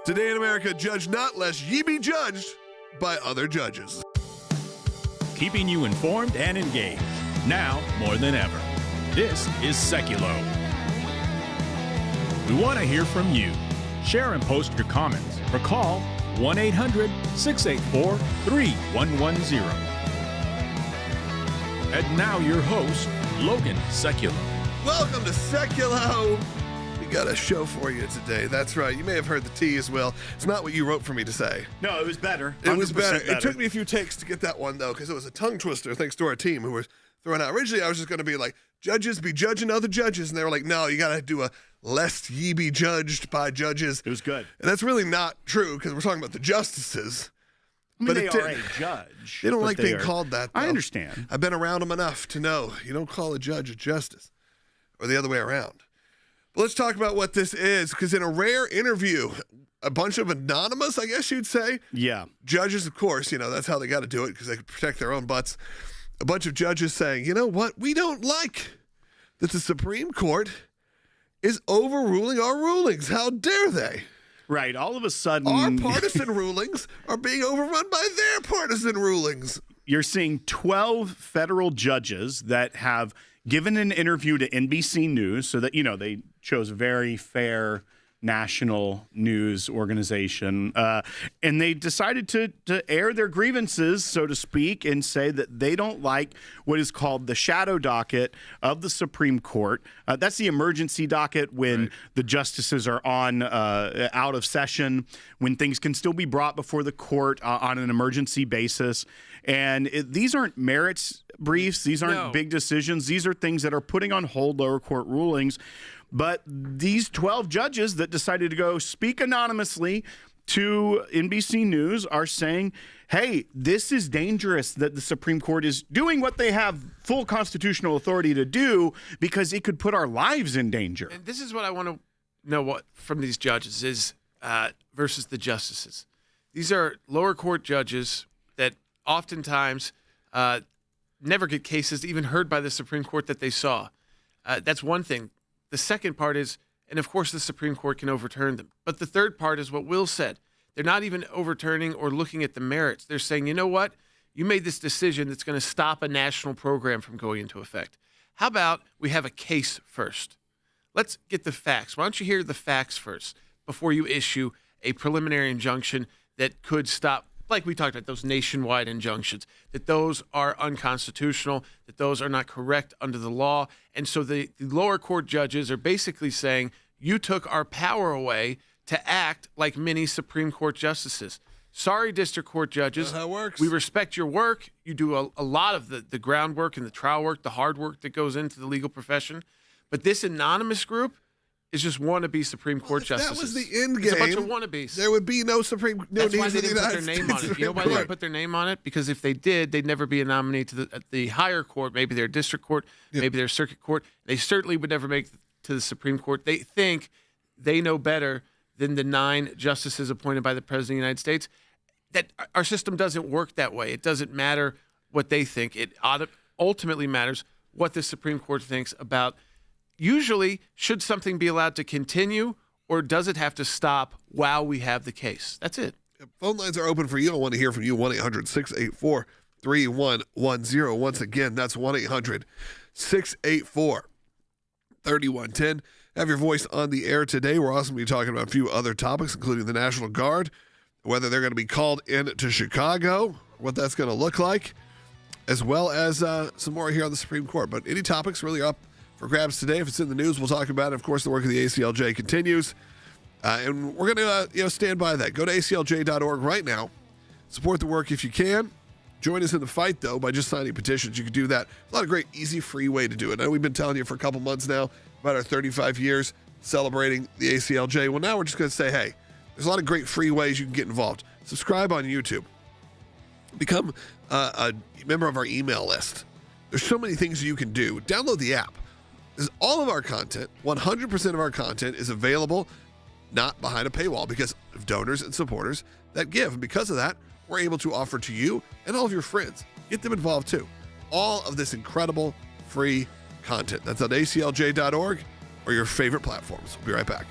Today in America, judge not lest ye be judged by other judges. Keeping you informed and engaged, now more than ever. This is Sekulow. We want to hear from you. Share and post your comments or call 1-800-684-3110. And now your host, Logan Sekulow. Welcome to Sekulow. We got a show for you today. That's right. You may have heard the tease, Will. It's not what you wrote for me to say. No, it was better. It was better. It took me a few takes to get that one, though, because it was a tongue twister, thanks to our team who were throwing out. Originally, I was just going to be like, judges be judging other judges. And they were like, no, you got to do a lest ye be judged by judges. It was good. And that's really not true because we're talking about the justices. I mean, they are a judge. They don't like being called that, though. I understand. I've been around them enough to know you don't call a judge a justice or the other way around. But let's talk about what this is, because in a rare interview, a bunch of anonymous, I guess you'd say, judges, of course, you know, that's how they got to do it because they can protect their own butts. A bunch of judges saying, you know what, we don't like that the Supreme Court is overruling our rulings. How dare they? Right, all of a sudden, our partisan rulings are being overrun by their partisan rulings. You're seeing 12 federal judges that have given an interview to NBC News so that, you know, they chose a very fair national news organization, and they decided to air their grievances, so to speak, and say that they don't like what is called the shadow docket of the Supreme Court. That's the emergency docket when the justices are on out of session, when things can still be brought before the court on an emergency basis. And these aren't merits briefs. These aren't big decisions. These are things that are putting on hold lower court rulings. But these 12 judges that decided to go speak anonymously to NBC News are saying, hey, this is dangerous that the Supreme Court is doing what they have full constitutional authority to do because it could put our lives in danger. And this is what I want to know what from these judges is versus the justices. These are lower court judges that oftentimes never get cases even heard by the Supreme Court that they saw. That's one thing. The second part is, and of course the Supreme Court can overturn them. But the third part is what Will said. They're not even overturning or looking at the merits. They're saying, you know what? You made this decision that's going to stop a national program from going into effect. How about we have a case first? Let's get the facts. Why don't you hear the facts first before you issue a preliminary injunction that could stop, like we talked about, those nationwide injunctions, that those are unconstitutional, that those are not correct under the law. And so the lower court judges are basically saying, you took our power away to act like many Supreme Court justices. Sorry, district court judges. That's how it works. We respect your work. You do a lot of the groundwork and the trial work, the hard work that goes into the legal profession. But this anonymous group is just wannabe Supreme Court justices. That was the end game. It's a bunch of wannabes. There would be no That's need why for they the didn't put United their name on States it. You know why they didn't put their name on it? Because if they did, they'd never be a nominee to the higher court, maybe their district court, maybe their circuit court. They certainly would never make it to the Supreme Court. They think they know better than the 9 justices appointed by the President of the United States. That our system doesn't work that way. It doesn't matter what they think. It ultimately matters what the Supreme Court thinks about. Usually, should something be allowed to continue, or does it have to stop while we have the case? That's it. Phone lines are open for you. I want to hear from you. 1-800-684-3110. Once again, that's 1-800-684-3110. Have your voice on the air today. We're also going to be talking about a few other topics, including the National Guard, whether they're going to be called into Chicago, what that's going to look like, as well as some more here on the Supreme Court. But any topics really up for grabs today. If it's in the news, we'll talk about it. Of course, the work of the ACLJ continues, and we're going to stand by that. Go to ACLJ.org right now. Support the work if you can. Join us in the fight, though, by just signing petitions. You can do that. A lot of great, easy, free way to do it. I know we've been telling you for a couple months now about our 35 years celebrating the ACLJ. Well, now we're just going to say, hey, there's a lot of great free ways you can get involved. Subscribe on YouTube. Become a member of our email list. There's so many things you can do. Download the app. All of our content, 100% of our content is available not behind a paywall because of donors and supporters that give. And because of that, we're able to offer to you and all of your friends. Get them involved too. All of this incredible free content. That's on aclj.org or your favorite platforms. We'll be right back.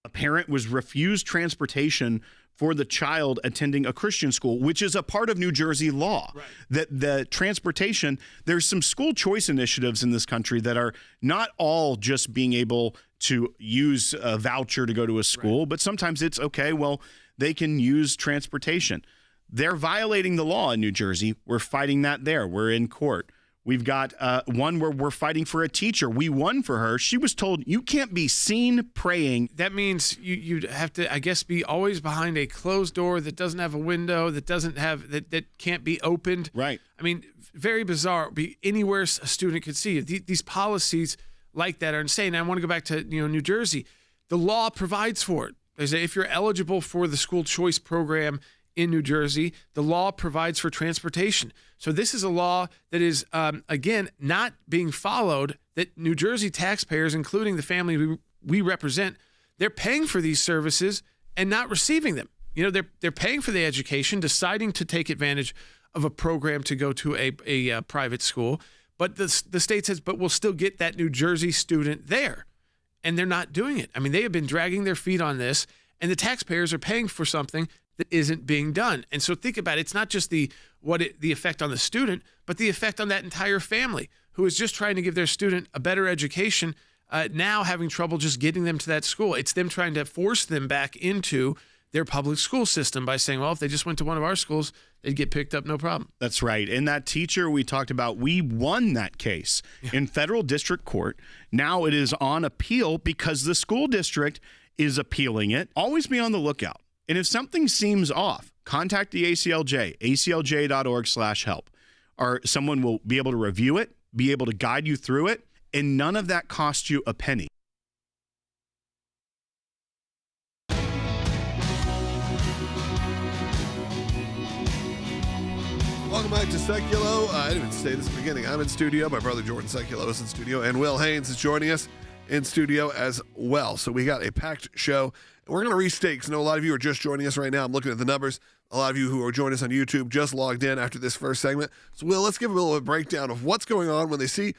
A parent was refused transportation for the child attending a Christian school, which is a part of New Jersey law. Right. That the transportation, there's some school choice initiatives in this country that are not all just being able to use a voucher to go to a school, right. But sometimes it's okay, well, they can use transportation. They're violating the law in New Jersey. We're fighting that there. We're in court. We've got one where we're fighting for a teacher. We won for her. She was told, you can't be seen praying. That means you'd have to, I guess, be always behind a closed door that doesn't have a window, that doesn't have, that can't be opened. Right. I mean, very bizarre. Be anywhere a student could see it. These policies like that are insane. I want to go back to New Jersey. The law provides for it. If you're eligible for the school choice program in New Jersey, the law provides for transportation. So this is a law that is, again, not being followed, that New Jersey taxpayers, including the family we represent, they're paying for these services and not receiving them. They're paying for the education, deciding to take advantage of a program to go to a private school. But the state says, but we'll still get that New Jersey student there. And they're not doing it. I mean, they have been dragging their feet on this, and the taxpayers are paying for something that isn't being done. And so think about it. It's not just the effect on the student, but the effect on that entire family who is just trying to give their student a better education, now having trouble just getting them to that school. It's them trying to force them back into their public school system by saying, well, if they just went to one of our schools, they'd get picked up, no problem. That's right. And that teacher we talked about, we won that case in federal district court. Now it is on appeal because the school district is appealing it. Always be on the lookout. And if something seems off, contact the ACLJ, aclj.org/help. Or someone will be able to review it, be able to guide you through it, and none of that costs you a penny. Welcome back to Sekulow. I didn't even say this at the beginning. I'm in studio. My brother Jordan Sekulow is in studio, and Will Haynes is joining us in studio as well. So we got a packed show. We're going to restate, because I know a lot of you are just joining us right now. I'm looking at the numbers. A lot of you who are joining us on YouTube just logged in after this first segment. So, Will, let's give a little breakdown of what's going on when they see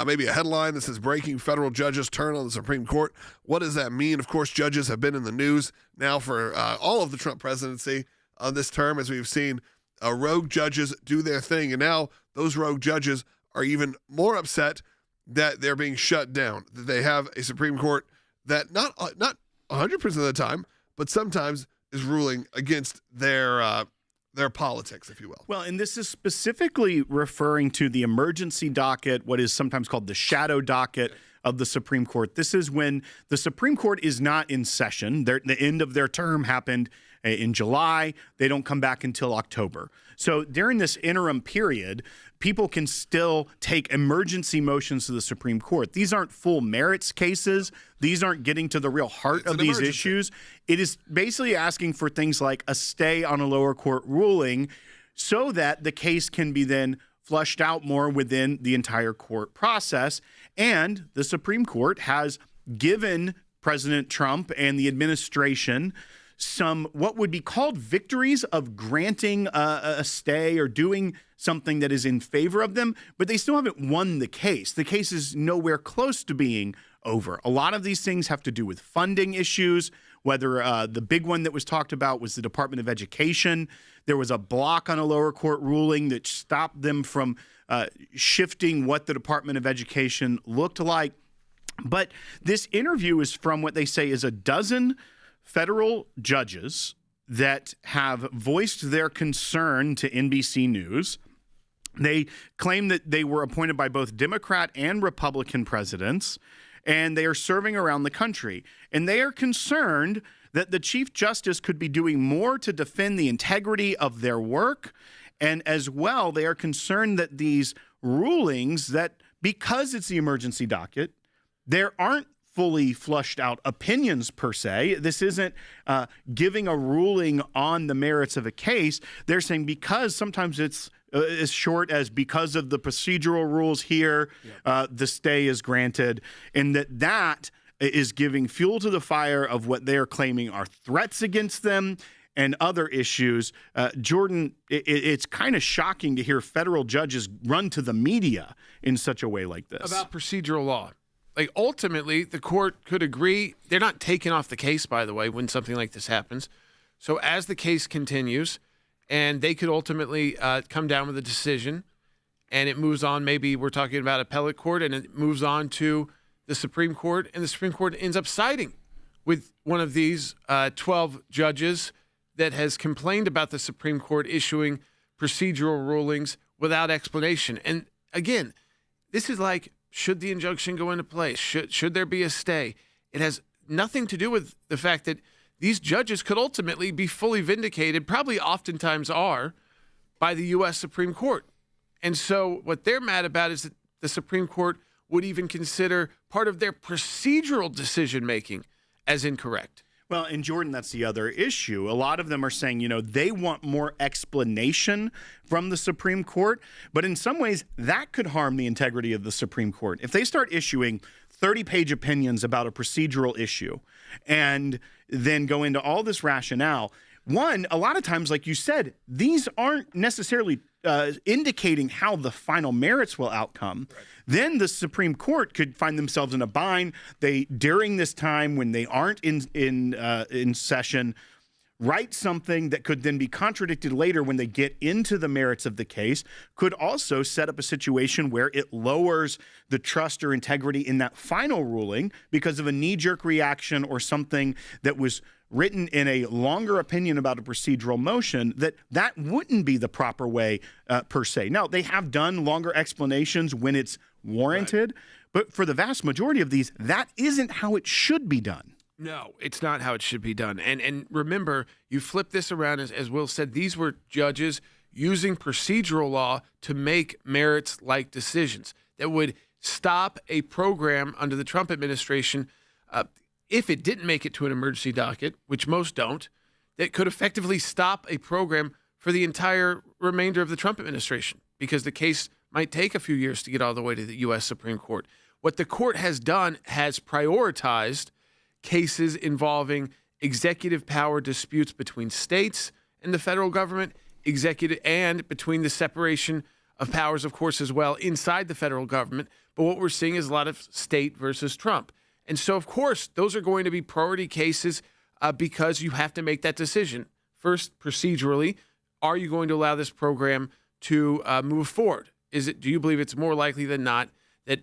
maybe a headline that says breaking federal judges turn on the Supreme Court. What does that mean? Of course, judges have been in the news now for all of the Trump presidency on this term, as we've seen rogue judges do their thing. And now those rogue judges are even more upset that they're being shut down, that they have a Supreme Court that not 100% of the time, but sometimes is ruling against their politics, if you will. Well, and this is specifically referring to the emergency docket, what is sometimes called the shadow docket of the Supreme Court. This is when the Supreme Court is not in session. The end of their term happened in July. They don't come back until October. So during this interim period, people can still take emergency motions to the Supreme Court. These aren't full merits cases. These aren't getting to the real heart of these issues. It is basically asking for things like a stay on a lower court ruling so that the case can be then flushed out more within the entire court process. And the Supreme Court has given President Trump and the administration some what would be called victories of granting a stay or doing something that is in favor of them, but they still haven't won the case. The case is nowhere close to being over. A lot of these things have to do with funding issues, whether the big one that was talked about was the Department of Education. There was a block on a lower court ruling that stopped them from shifting what the Department of Education looked like. But this interview is from what they say is a dozen federal judges that have voiced their concern to NBC News. They claim that they were appointed by both Democrat and Republican presidents, and they are serving around the country. And they are concerned that the Chief Justice could be doing more to defend the integrity of their work. And as well, they are concerned that these rulings, that because it's the emergency docket, there aren't fully flushed out opinions per se. This isn't giving a ruling on the merits of a case. They're saying because sometimes it's as short as because of the procedural rules here, the stay is granted, and that is giving fuel to the fire of what they are claiming are threats against them and other issues. Jordan, it's kind of shocking to hear federal judges run to the media in such a way like this. About procedural law. Like, ultimately, the court could agree. They're not taken off the case, by the way, when something like this happens. So as the case continues, and they could ultimately come down with a decision, and it moves on. Maybe we're talking about appellate court, and it moves on to the Supreme Court, and the Supreme Court ends up siding with one of these 12 judges that has complained about the Supreme Court issuing procedural rulings without explanation. And again, this is like, should the injunction go into place? Should there be a stay? It has nothing to do with the fact that these judges could ultimately be fully vindicated, probably oftentimes are, by the U.S. Supreme Court. And so what they're mad about is that the Supreme Court would even consider part of their procedural decision-making as incorrect. Well, and Jordan, that's the other issue. A lot of them are saying, they want more explanation from the Supreme Court, but in some ways that could harm the integrity of the Supreme Court. If they start issuing 30-page opinions about a procedural issue and then go into all this rationale, one, a lot of times, like you said, these aren't necessarily indicating how the final merits will outcome. Right. Then the Supreme Court could find themselves in a bind. During this time when they aren't in session, write something that could then be contradicted later when they get into the merits of the case, could also set up a situation where it lowers the trust or integrity in that final ruling because of a knee-jerk reaction or something that was written in a longer opinion about a procedural motion, that wouldn't be the proper way per se. Now, they have done longer explanations when it's warranted, right, but for the vast majority of these, that isn't how it should be done. No, it's not how it should be done. And remember, you flip this around, as Will said, these were judges using procedural law to make merits-like decisions that would stop a program under the Trump administration if it didn't make it to an emergency docket, which most don't, that could effectively stop a program for the entire remainder of the Trump administration because the case might take a few years to get all the way to the U.S. Supreme Court. What the court has done has prioritized cases involving executive power disputes between states and the federal government, and between the separation of powers, of course, as well, inside the federal government. But what we're seeing is a lot of state versus Trump. And so, of course, those are going to be priority cases because you have to make that decision. First, procedurally, are you going to allow this program to move forward? Do you believe it's more likely than not that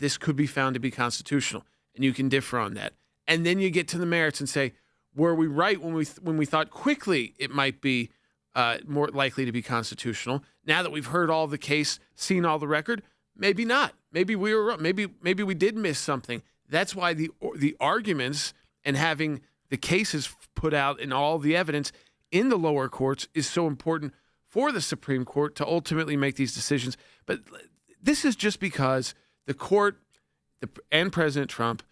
this could be found to be constitutional? And you can differ on that. And then you get to the merits and say, were we right when we thought quickly it might be more likely to be constitutional? Now that we've heard all the case, seen all the record, maybe not. Maybe we were wrong. Maybe we did miss something. That's why the arguments and having the cases put out and all the evidence in the lower courts is so important for the Supreme Court to ultimately make these decisions. But this is just because the court and President Trump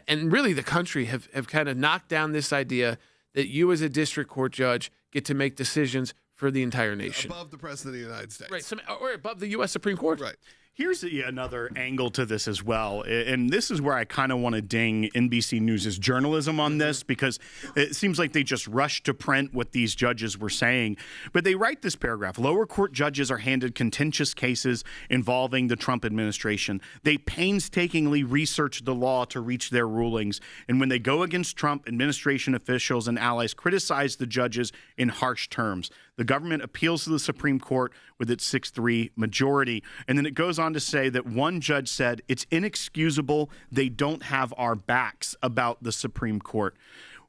and really the country have kind of knocked down this idea that you as a district court judge get to make decisions for the entire nation. Above the President of the United States. Right, or above the U.S. Supreme Court. Right. Here's another angle to this as well, and this is where I kind of want to ding NBC News' journalism on this because it seems like they just rushed to print what these judges were saying. But they write this paragraph, lower court judges are handed contentious cases involving the Trump administration. They painstakingly research the law to reach their rulings, and when they go against Trump, administration officials and allies criticize the judges in harsh terms. The government appeals to the Supreme Court with its 6-3 majority. And then it goes on to say that one judge said, it's inexcusable they don't have our backs about the Supreme Court.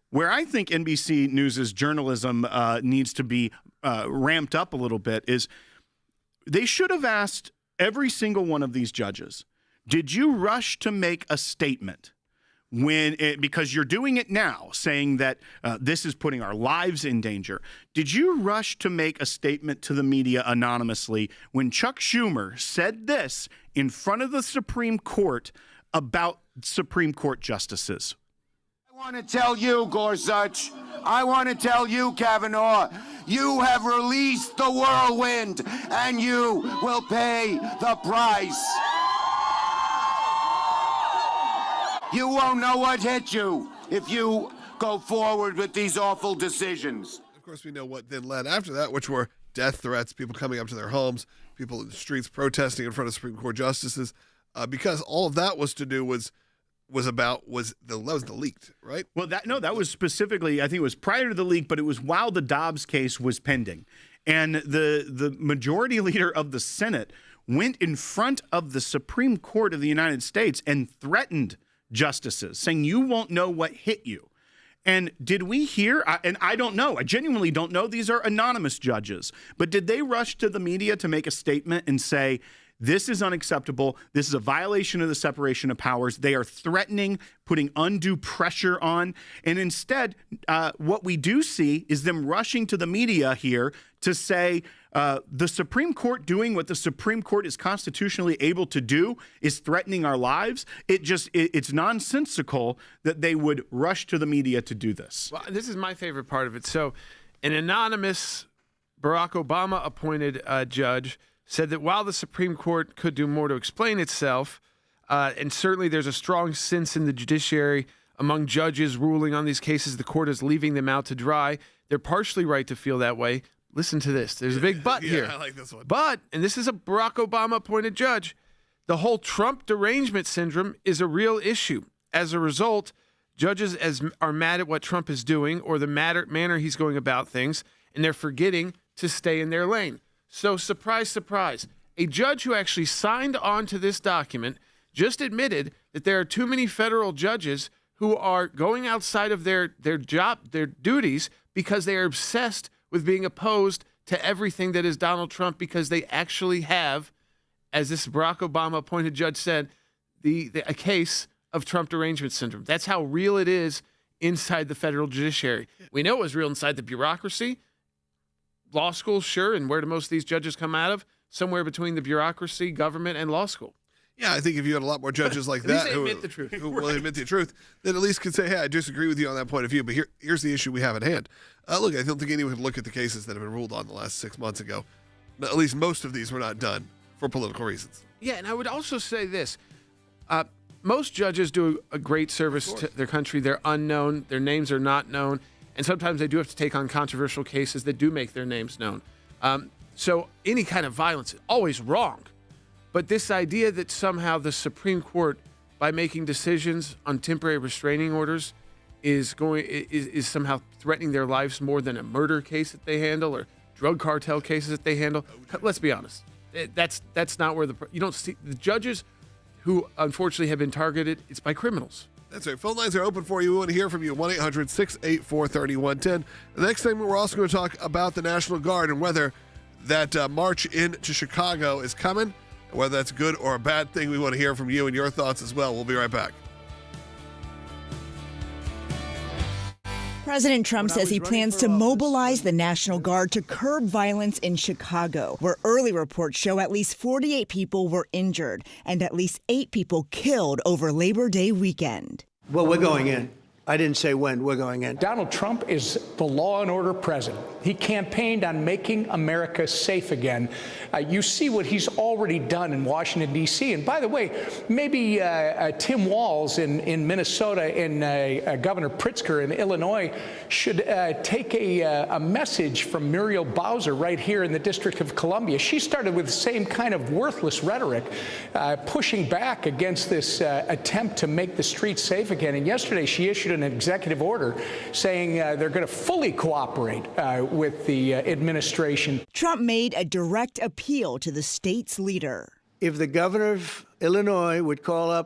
Where I think NBC News' journalism needs to be ramped up a little bit is they should have asked every single one of these judges, did you rush to make a statement? Because you're doing it now, saying that this is putting our lives in danger. Did you rush to make a statement to the media anonymously when Chuck Schumer said this in front of the Supreme Court about Supreme Court justices? I want to tell you, Gorsuch, I want to tell you, Kavanaugh, you have released the whirlwind, and you will pay the price. You won't know what hit you if you go forward with these awful decisions. Of course, we know what then led after that, which were death threats, people coming up to their homes, people in the streets protesting in front of Supreme Court justices, because all of that was to do was was the leaked, right? Well, that was specifically, I think it was prior to the leak, but it was while the Dobbs case was pending. And the majority leader of the Senate went in front of the Supreme Court of the United States and threatened justices, saying, you won't know what hit you. And did we hear, and I don't know, I genuinely don't know, these are anonymous judges, but did they rush to the media to make a statement and say, this is unacceptable, this is a violation of the separation of powers, they are threatening, putting undue pressure on, and instead, what we do see is them rushing to the media here to say, the Supreme Court doing what the Supreme Court is constitutionally able to do is threatening our lives. It's nonsensical that they would rush to the media to do this. Well, this is my favorite part of it. So an anonymous Barack Obama appointed judge said that while the Supreme Court could do more to explain itself, and certainly there's a strong sense in the judiciary among judges ruling on these cases, the court is leaving them out to dry. They're partially right to feel that way. Listen to this. There's a big but here. I like this one. But, and this is a Barack Obama appointed judge, the whole Trump derangement syndrome is a real issue. As a result, judges are mad at what Trump is doing or the manner he's going about things, and they're forgetting to stay in their lane. So, surprise, surprise, a judge who actually signed on to this document just admitted that there are too many federal judges who are going outside of their duties because they are obsessed with being opposed to everything that is Donald Trump because they actually have, as this Barack Obama appointed judge said, a case of Trump derangement syndrome. That's how real it is inside the federal judiciary. We know it was real inside the bureaucracy. Law school, sure, and where do most of these judges come out of? Somewhere between the bureaucracy, government, and law school. Yeah, I think if you had a lot more judges like that who will admit the truth, then at least could say, hey, I disagree with you on that point of view, but here's the issue we have at hand. Look, I don't think anyone would look at the cases that have been ruled on the last 6 months ago. At least most of these were not done for political reasons. Yeah, and I would also say this. Most judges do a great service to their country. They're unknown. Their names are not known. And sometimes they do have to take on controversial cases that do make their names known. So any kind of violence is always wrong. But this idea that somehow the Supreme Court, by making decisions on temporary restraining orders, is somehow threatening their lives more than a murder case that they handle or drug cartel cases that they handle. Let's be honest. That's not where you don't see the judges who unfortunately have been targeted. It's by criminals. That's right. Phone lines are open for you. We want to hear from you. 1-800-684-3110. The next segment, we're also going to talk about the National Guard and whether that march into Chicago is coming. Whether that's a good or a bad thing, we want to hear from you and your thoughts as well. We'll be right back. President Trump says he plans to mobilize the National Guard to curb violence in Chicago, where early reports show at least 48 people were injured and at least 8 people killed over Labor Day weekend. Well, we're going in. I didn't say when. We're going in. Donald Trump is the law and order president. He campaigned on making America safe again. You see what he's already done in Washington, D.C. And by the way, maybe Tim Walz in Minnesota and Governor Pritzker in Illinois should take a message from Muriel Bowser right here in the District of Columbia. She started with the same kind of worthless rhetoric, pushing back against this attempt to make the streets safe again. And yesterday she issued an executive order saying they're going to fully cooperate with the administration. Trump made a direct appeal to the state's leader. If the governor of Illinois would call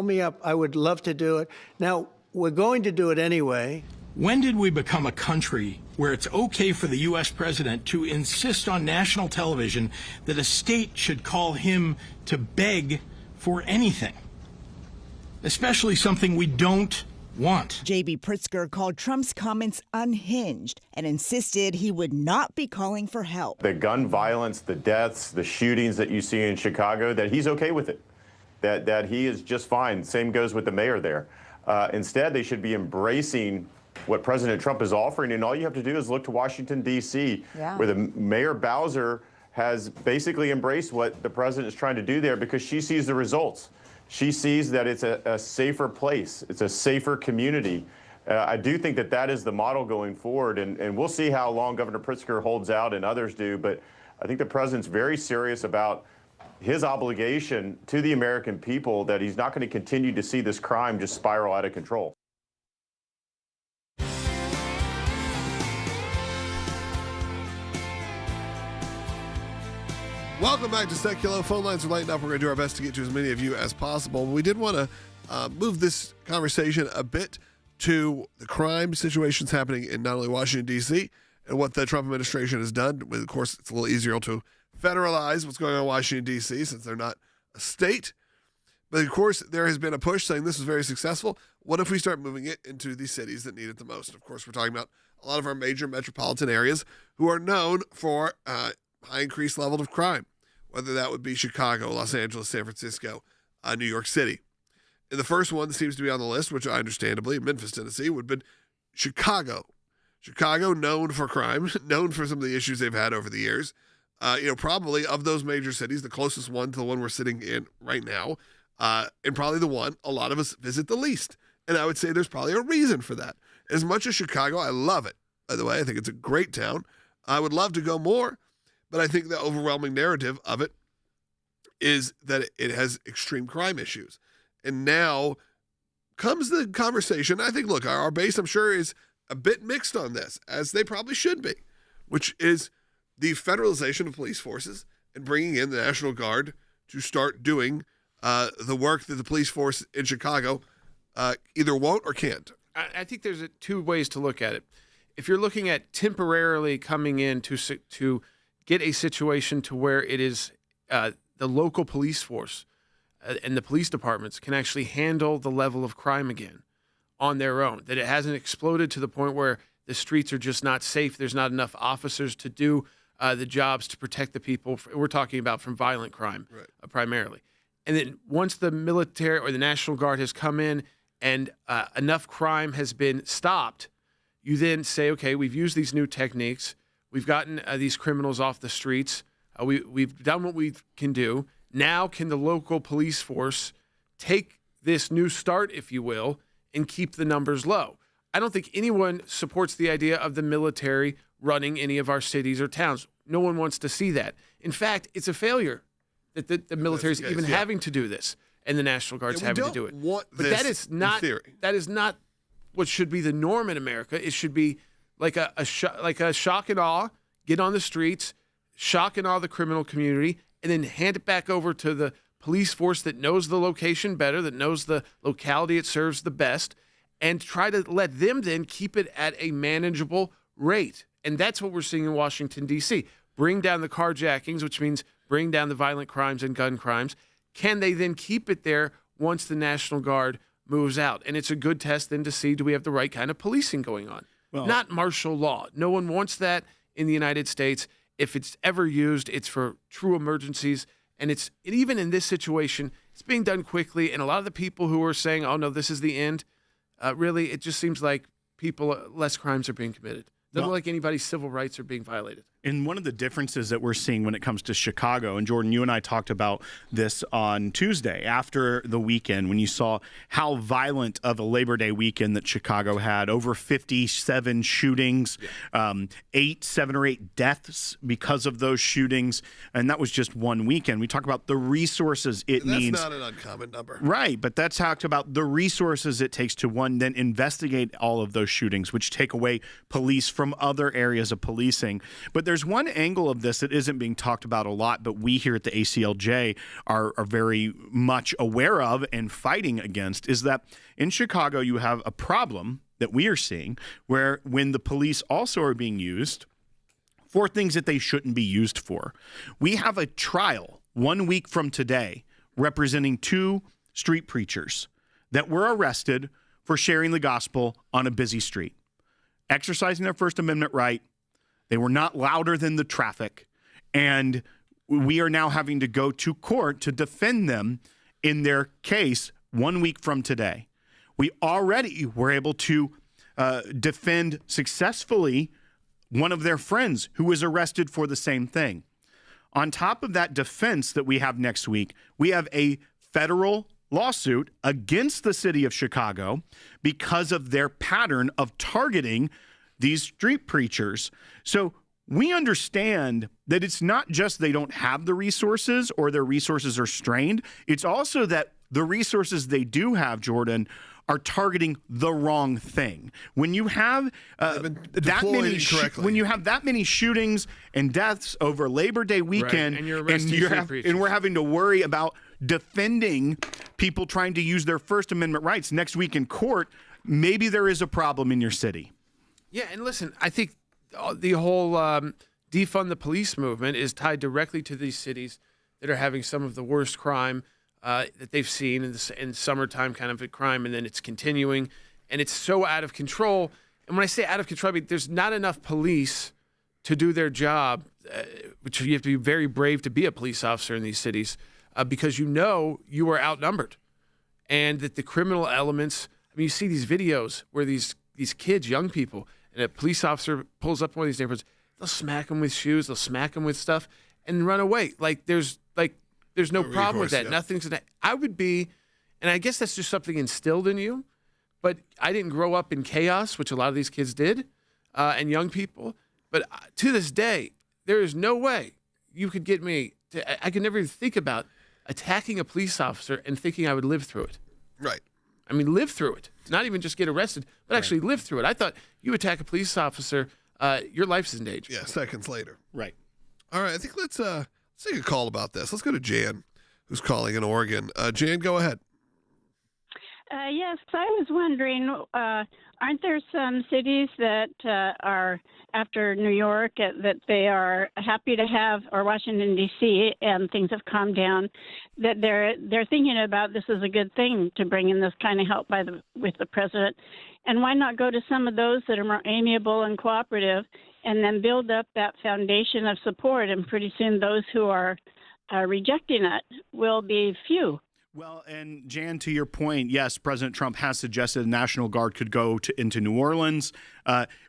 me up, I would love to do it. Now, we're going to do it anyway. When did we become a country where it's okay for the U.S. president to insist on national television that a state should call him to beg for anything, especially something we don't want? J.B. Pritzker called Trump's comments unhinged and insisted he would not be calling for help. The gun violence, the deaths, the shootings that you see in Chicago, that he's okay with it, that he is just fine. Same goes with the mayor there. Instead, they should be embracing what President Trump is offering, and all you have to do is look to Washington, D.C., where the Mayor Bowser has basically embraced what the president is trying to do there because she sees the results. She sees that it's a safer place. It's a safer community. I do think that is the model going forward, and we'll see how long Governor Pritzker holds out and others do, but I think the president's very serious about his obligation to the American people that he's not going to continue to see this crime just spiral out of control. Welcome back to Sekulow. Phone lines are lighting up. We're going to do our best to get to as many of you as possible. We did want to move this conversation a bit to the crime situations happening in not only Washington, D.C., and what the Trump administration has done. Of course, it's a little easier to federalize what's going on in Washington, D.C., since they're not a state. But, of course, there has been a push saying this was very successful. What if we start moving it into the cities that need it the most? Of course, we're talking about a lot of our major metropolitan areas who are known for high increased level of crime, whether that would be Chicago, Los Angeles, San Francisco, New York City. And the first one that seems to be on the list, which I understandably, Memphis, Tennessee, would have been Chicago. Chicago, known for crime, known for some of the issues they've had over the years. Probably of those major cities, the closest one to the one we're sitting in right now, and probably the one a lot of us visit the least. And I would say there's probably a reason for that. As much as Chicago, I love it. By the way, I think it's a great town. I would love to go more. But I think the overwhelming narrative of it is that it has extreme crime issues. And now comes the conversation. I think, look, our base, I'm sure, is a bit mixed on this, as they probably should be, which is the federalization of police forces and bringing in the National Guard to start doing the work that the police force in Chicago either won't or can't. I think there's two ways to look at it. If you're looking at temporarily coming in to get a situation to where it is the local police force and the police departments can actually handle the level of crime again on their own, that it hasn't exploded to the point where the streets are just not safe. There's not enough officers to do the jobs to protect the people. We're talking about from violent crime, right, primarily. And then once the military or the National Guard has come in and enough crime has been stopped, you then say, okay, we've used these new techniques. We've gotten these criminals off the streets. We've done what we can do. Now can the local police force take this new start, if you will, and keep the numbers low? I don't think anyone supports the idea of the military running any of our cities or towns. No one wants to see that. In fact, it's a failure that the military is even having to do this and the National Guard's having to do it. But that is not what should be the norm in America. It should be like a shock and awe, get on the streets, shock and awe the criminal community, and then hand it back over to the police force that knows the location better, that knows the locality it serves the best, and try to let them then keep it at a manageable rate. And that's what we're seeing in Washington, D.C. Bring down the carjackings, which means bring down the violent crimes and gun crimes. Can they then keep it there once the National Guard moves out? And it's a good test then to see, do we have the right kind of policing going on? Well, not martial law. No one wants that in the United States. If it's ever used, it's for true emergencies. And even in this situation, it's being done quickly. And a lot of the people who are saying, oh, no, this is the end, really, it just seems like less crimes are being committed. Doesn't look like anybody's civil rights are being violated. And one of the differences that we're seeing when it comes to Chicago, and Jordan, you and I talked about this on Tuesday after the weekend, when you saw how violent of a Labor Day weekend that Chicago had, over 57 shootings, 7 or 8 deaths because of those shootings, and that was just one weekend. We talk about the resources it needs. That's not an uncommon number. Right, but that's talked about the resources it takes to, one, then investigate all of those shootings, which take away police from other areas of policing. But there's one angle of this that isn't being talked about a lot, but we here at the ACLJ are very much aware of and fighting against, is that in Chicago you have a problem that we are seeing where when the police also are being used for things that they shouldn't be used for. We have a trial 1 week from today representing 2 street preachers that were arrested for sharing the gospel on a busy street, exercising their First Amendment right. They were not louder than the traffic, and we are now having to go to court to defend them in their case 1 week from today. We already were able to defend successfully one of their friends who was arrested for the same thing. On top of that defense that we have next week, we have a federal lawsuit against the city of Chicago because of their pattern of targeting these street preachers. So we understand that it's not just they don't have the resources or their resources are strained. It's also that the resources they do have, Jordan, are targeting the wrong thing. When you have that many shootings and deaths over Labor Day weekend, right. and we're having to worry about defending people trying to use their First Amendment rights next week in court, maybe there is a problem in your city. Yeah, and listen, I think the whole defund the police movement is tied directly to these cities that are having some of the worst crime that they've seen in summertime kind of a crime, and then it's continuing, and it's so out of control. And when I say out of control, I mean there's not enough police to do their job, which you have to be very brave to be a police officer in these cities because you are outnumbered, and that the criminal elements. I mean, you see these videos where these kids, young people, and a police officer pulls up in one of these neighborhoods, they'll smack them with shoes, they'll smack them with stuff, and run away. There's no problem with that. Yeah. Nothing's gonna. I would be, and I guess that's just something instilled in you. But I didn't grow up in chaos, which a lot of these kids did, and young people. But to this day, there is no way you could get me to. I could never even think about attacking a police officer and thinking I would live through it. Right. I mean, live through it. Not even just get arrested, but actually live through it. I thought you attack a police officer, your life's in danger. Yeah, seconds later. Right. All right, I think let's take a call about this. Let's go to Jan, who's calling in Oregon. Jan, go ahead. Yes, I was wondering, aren't there some cities that are after New York that they are happy to have, or Washington, D.C., and things have calmed down, that they're thinking about this is a good thing to bring in this kind of help with the president? And why not go to some of those that are more amiable and cooperative and then build up that foundation of support, and pretty soon those who are rejecting it will be few. Well, and Jan, to your point, yes, President Trump has suggested the National Guard could go into New Orleans.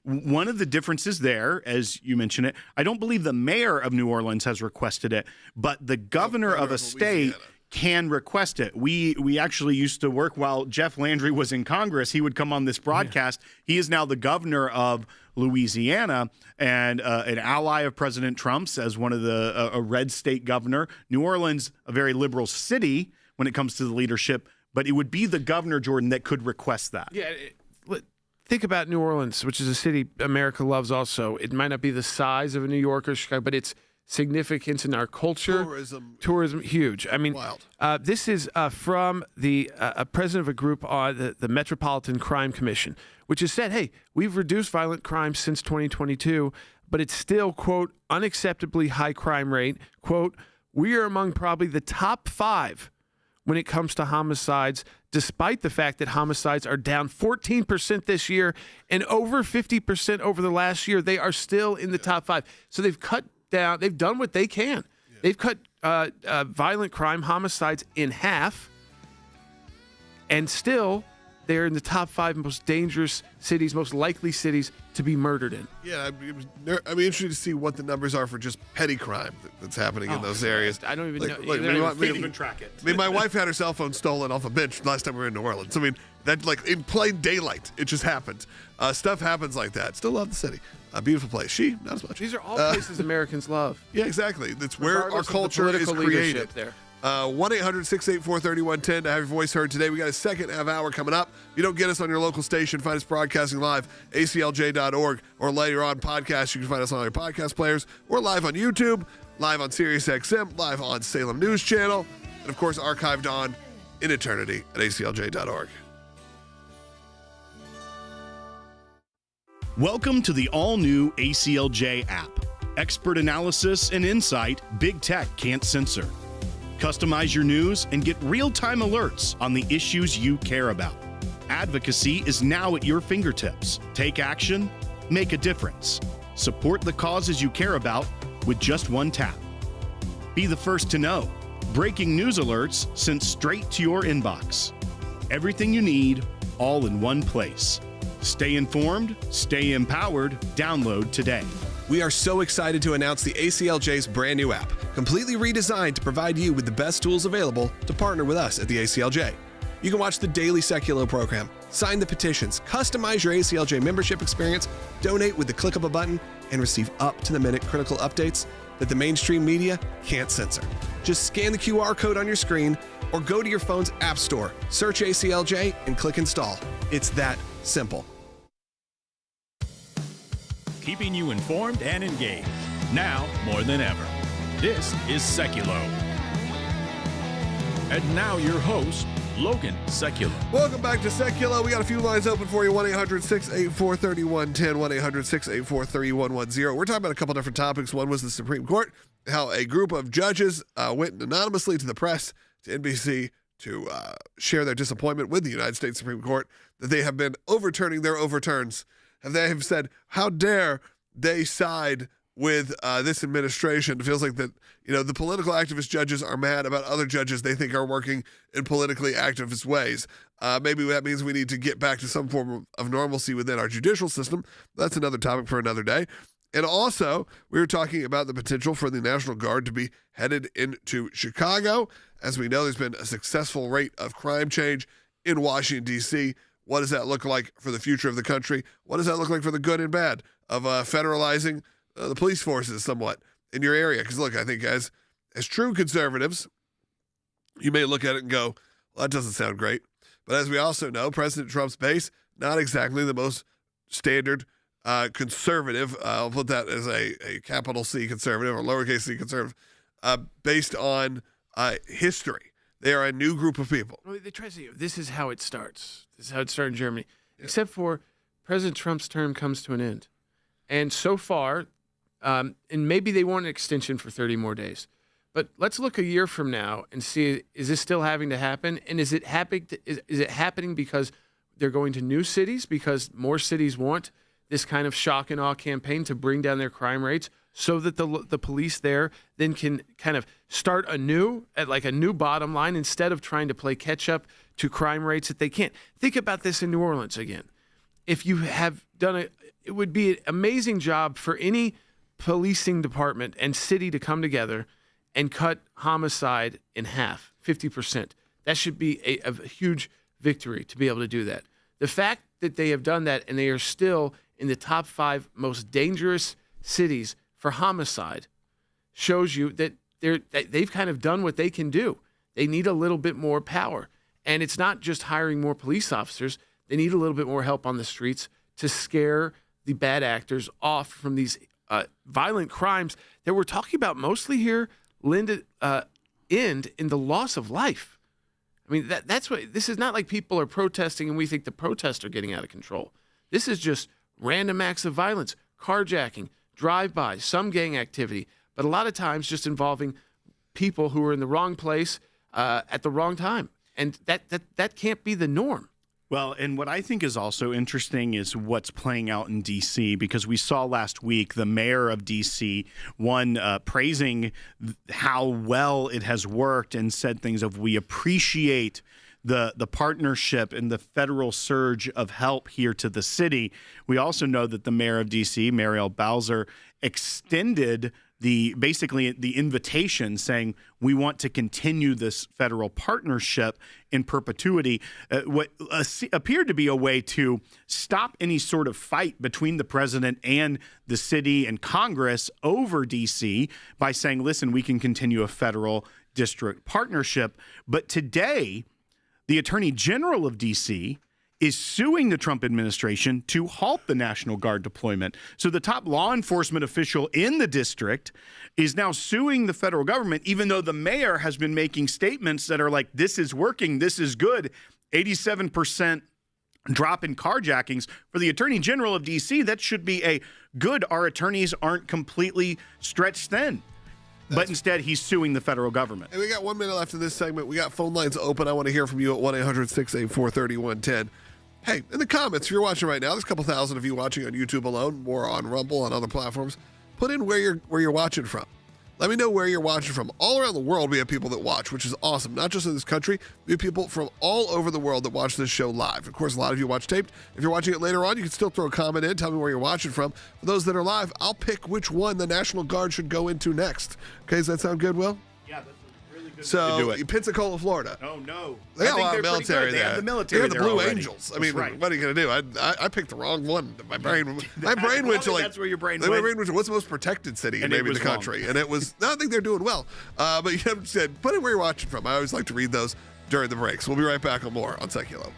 One of the differences there, as you mentioned it, I don't believe the mayor of New Orleans has requested it, but the governor of a state can request it. We actually used to work while Jeff Landry was in Congress. He would come on this broadcast. Yeah. He is now the governor of Louisiana and an ally of President Trump's as one of a red state governor. New Orleans, a very liberal city when it comes to the leadership, but it would be the governor, Jordan, that could request that. Yeah, think about New Orleans, which is a city America loves also. It might not be the size of a New York or Chicago, but its significance in our culture. Tourism, huge. I mean, wild. This is from the president of a group, the Metropolitan Crime Commission, which has said, hey, we've reduced violent crime since 2022, but it's still, quote, unacceptably high crime rate. Quote, we are among probably the top 5 when it comes to homicides, despite the fact that homicides are down 14% this year and over 50% over the last year. They are still in the top 5. So they've cut down. They've done what they can. Yeah. They've cut violent crime, homicides in half, and still they're in the top 5 most dangerous cities, most likely cities to be murdered in. Yeah, I'd be interested to see what the numbers are for just petty crime that's happening in those areas. I don't even know. Can't even track it. I mean, my wife had her cell phone stolen off a bench last time we were in New Orleans. I mean, that in plain daylight, it just happened. Stuff happens like that. Still love the city. A beautiful place. Not as much. These are all places Americans love. Yeah, exactly. That's where Regardless our culture is created. There. 1-800-684-3110 to have your voice heard today. We got a second half hour coming up. If you don't get us on your local station, find us broadcasting live, ACLJ.org, or later on podcast. You can find us on all your podcast players. We're live on YouTube, live on SiriusXM, live on Salem News Channel, and of course archived on in eternity at ACLJ.org. Welcome to the all-new ACLJ app. Expert analysis and insight big tech can't censor. Customize your news and get real-time alerts on the issues you care about. Advocacy is now at your fingertips. Take action, make a difference. Support the causes you care about with just one tap. Be the first to know. Breaking news alerts sent straight to your inbox. Everything you need, all in one place. Stay informed, stay empowered. Download today. We are so excited to announce the ACLJ's brand new app, completely redesigned to provide you with the best tools available to partner with us at the ACLJ. You can watch the daily Sekulow program, Sign the petitions, customize your ACLJ membership experience, donate with the click of a button, and receive up-to-the-minute critical updates that the mainstream media can't censor. Just scan the QR code on your screen or go to your phone's app store, search ACLJ, and click install. It's that simple. Keeping you informed and engaged, now more than ever. This is Sekulow. And now your host, Logan Sekulow. Welcome back to Sekulow. We got a few lines open for you. 1-800-684-3110, 1-800-684-3110. We're talking about a couple different topics. One was the Supreme Court, how a group of judges went anonymously to the press, to NBC, to share their disappointment with the United States Supreme Court that they have been overturning their overturns. And they have said, how dare they side with this administration. It feels like that, the political activist judges are mad about other judges they think are working in politically activist ways. Maybe that means we need to get back to some form of normalcy within our judicial system. That's another topic for another day. And also, we were talking about the potential for the National Guard to be headed into Chicago. As we know, there's been a successful rate of crime change in Washington, D.C. What does that look like for the future of the country? What does that look like for the good and bad of federalizing the police forces somewhat in your area? Because look, I think as true conservatives, you may look at it and go, well, that doesn't sound great. But as we also know, President Trump's base, not exactly the most standard conservative. I'll put that as a capital C conservative or lowercase c conservative based on history. They are a new group of people. Well, they try to say, this is how it starts. This is how it started in Germany. Yeah. Except for President Trump's term comes to an end. And so far, and maybe they want an extension for 30 more days. But let's look a year from now and see, is this still having to happen? And is it happening because they're going to new cities, because more cities want this kind of shock and awe campaign to bring down their crime rates so that the police there then can kind of start anew at like a new bottom line instead of trying to play catch up to crime rates that they can't? Think about this in New Orleans again. If you have done it would be an amazing job for any policing department and city to come together and cut homicide in half, 50%. That should be a huge victory to be able to do that. The fact that they have done that and they are still in the top 5 most dangerous cities for homicide shows you that they've kind of done what they can do. They need a little bit more power. And it's not just hiring more police officers. They need a little bit more help on the streets to scare the bad actors off from these violent crimes that we're talking about mostly here end in the loss of life. I mean, that's what this is. Not like people are protesting and we think the protests are getting out of control. This is just random acts of violence, carjacking, drive-bys, some gang activity, but a lot of times just involving people who are in the wrong place at the wrong time. And that can't be the norm. Well, and what I think is also interesting is what's playing out in D.C., because we saw last week the mayor of D.C., praising how well it has worked and said things of, we appreciate the partnership and the federal surge of help here to the city. We also know that the mayor of D.C., Mariel Bowser, extended the invitation saying we want to continue this federal partnership in perpetuity, what appeared to be a way to stop any sort of fight between the president and the city and Congress over D.C. by saying, listen, we can continue a federal district partnership. But today, the Attorney General of D.C. is suing the Trump administration to halt the National Guard deployment. So the top law enforcement official in the district is now suing the federal government, even though the mayor has been making statements that are like, this is working, this is good, 87% drop in carjackings. For the Attorney General of D.C., that should be a good, our attorneys aren't completely stretched thin. But instead, he's suing the federal government. And we got 1 minute left in this segment. We got phone lines open. I want to hear from you at 1-800-684-3110. Hey, in the comments, if you're watching right now, there's a couple thousand of you watching on YouTube alone, more on Rumble, on other platforms. Put in where you're watching from. Let me know where you're watching from. All around the world, we have people that watch, which is awesome. Not just in this country, we have people from all over the world that watch this show live. Of course, a lot of you watch taped. If you're watching it later on, you can still throw a comment in. Tell me where you're watching from. For those that are live, I'll pick which one the National Guard should go into next. Okay, does that sound good, Will? Yeah, that's a really So Pensacola, Florida. Oh no, They got a lot of military there. They have the military. They have the there Blue already. Angels. I mean, what are you going to do? I picked the wrong one. My brain went to like. That's where your brain My went. brain went to what's the most protected city And maybe in it the was country, wrong. and it was. No, I think they're doing well. But you have said put it where you're watching from. I always like to read those during the breaks. We'll be right back on more on Sekulow.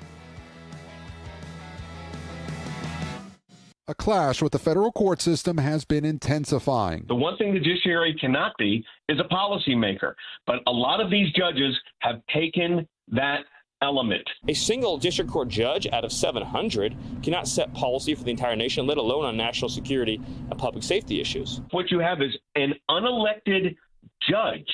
A clash with the federal court system has been intensifying. The one thing the judiciary cannot be is a policymaker. But a lot of these judges have taken that element. A single district court judge out of 700 cannot set policy for the entire nation, let alone on national security and public safety issues. What you have is an unelected judge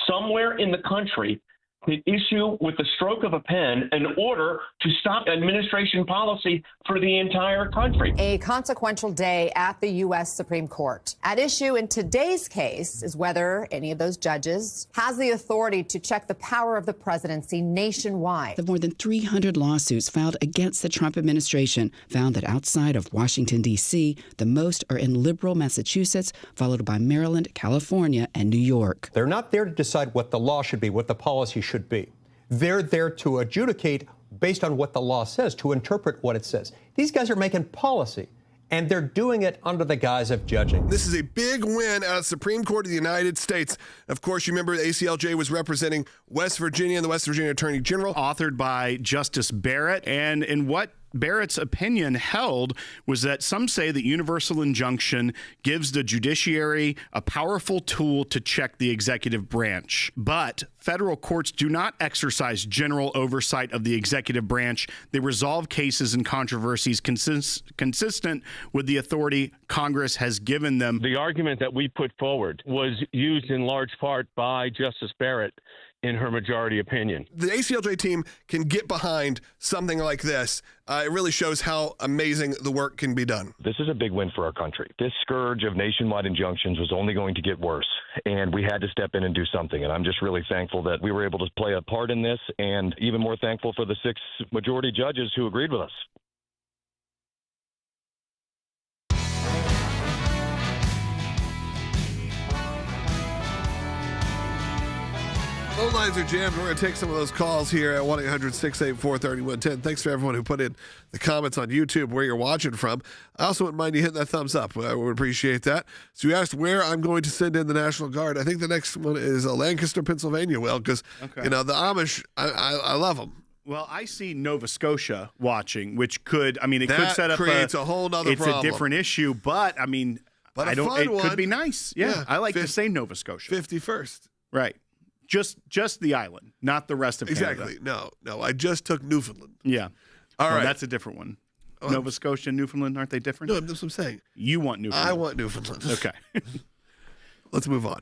somewhere in the country can issue with the stroke of a pen an order to stop administration policy for the entire country. A consequential day at the U.S. Supreme Court. At issue in today's case is whether any of those judges has the authority to check the power of the presidency nationwide. The more than 300 lawsuits filed against the Trump administration found that outside of Washington, D.C., the most are in liberal Massachusetts, followed by Maryland, California, and New York. They're not there to decide what the law should be, what the policy should be. They're there to adjudicate based on what the law says, to interpret what it says. These guys are making policy, and they're doing it under the guise of judging. This is a big win out of the Supreme Court of the United States. Of course, you remember the ACLJ was representing West Virginia and the West Virginia Attorney General. Authored by Justice Barrett, and in what Barrett's opinion held was that some say that universal injunction gives the judiciary a powerful tool to check the executive branch. But federal courts do not exercise general oversight of the executive branch. They resolve cases and controversies consistent with the authority Congress has given them. The argument that we put forward was used in large part by Justice Barrett in her majority opinion. The ACLJ team can get behind something like this. It really shows how amazing the work can be done. This is a big win for our country. This scourge of nationwide injunctions was only going to get worse, and we had to step in and do something. And I'm just really thankful that we were able to play a part in this, and even more thankful for the 6 majority judges who agreed with us. Phone lines are jammed. We're going to take some of those calls here at 1-800-684-3110. Thanks for everyone who put in the comments on YouTube where you're watching from. I also wouldn't mind you hitting that thumbs up. I would appreciate that. So you asked where I'm going to send in the National Guard. I think the next one is Lancaster, Pennsylvania, Will, because, you know, the Amish, I love them. Well, I see Nova Scotia watching, which could, I mean, it could set up creates a whole nother problem. It's a different issue, but, I mean, but it could be nice. Yeah, I like to say Nova Scotia. 51st. Right. Just the island, not the rest of Canada. Exactly. No. I just took Newfoundland. Yeah. All right. That's a different one. Nova Scotia and Newfoundland, aren't they different? No, that's what I'm saying. You want Newfoundland. I want Newfoundland. Okay. Let's move on.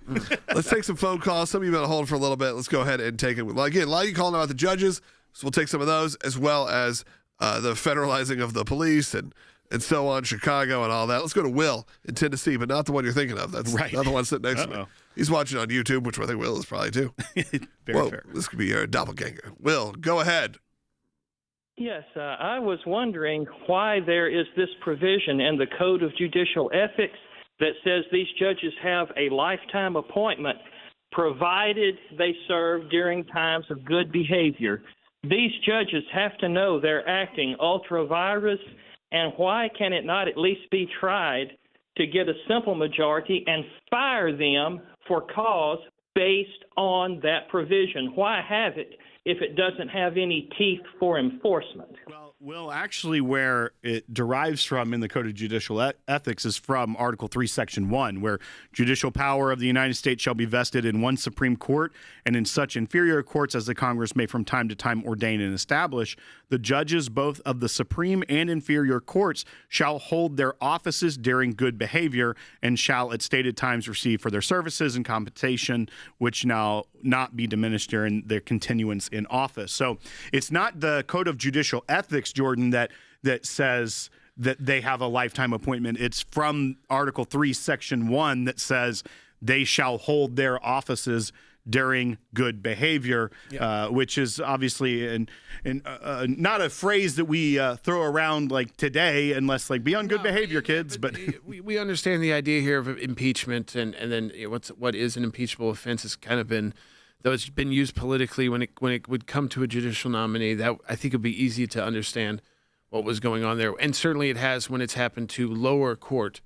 Let's take some phone calls. Some of you have been on hold for a little bit. Let's go ahead and take it. Again, a lot of you calling about the judges, so we'll take some of those, as well as the federalizing of the police and so on, Chicago and all that. Let's go to Will in Tennessee, but not the one you're thinking of. That's right. Not the one sitting next to me. He's watching on YouTube, which I think Will is probably too. Very fair. This could be your doppelganger. Will, go ahead. Yes, I was wondering why there is this provision in the Code of Judicial Ethics that says these judges have a lifetime appointment provided they serve during times of good behavior. These judges have to know they're acting ultra vires, and why can it not at least be tried to get a simple majority and fire them for cause based on that provision? Why have it if it doesn't have any teeth for enforcement? Well, actually, where it derives from in the Code of Judicial Ethics is from Article 3, Section 1, where judicial power of the United States shall be vested in one Supreme Court and in such inferior courts as the Congress may from time to time ordain and establish. The judges both of the Supreme and inferior courts shall hold their offices during good behavior and shall at stated times receive for their services and compensation, which now not be diminished during their continuance in office. So it's not the Code of Judicial Ethics, Jordan, that says that they have a lifetime appointment. It's from Article 3, Section 1 that says they shall hold their offices during good behavior, which is obviously not a phrase that we throw around like today, unless like be on good behavior, kids. But we understand the idea here of impeachment, and then what is an impeachable offense has kind of been though it's been used politically when it would come to a judicial nominee, that I think it would be easy to understand what was going on there. And certainly it has when it's happened to lower court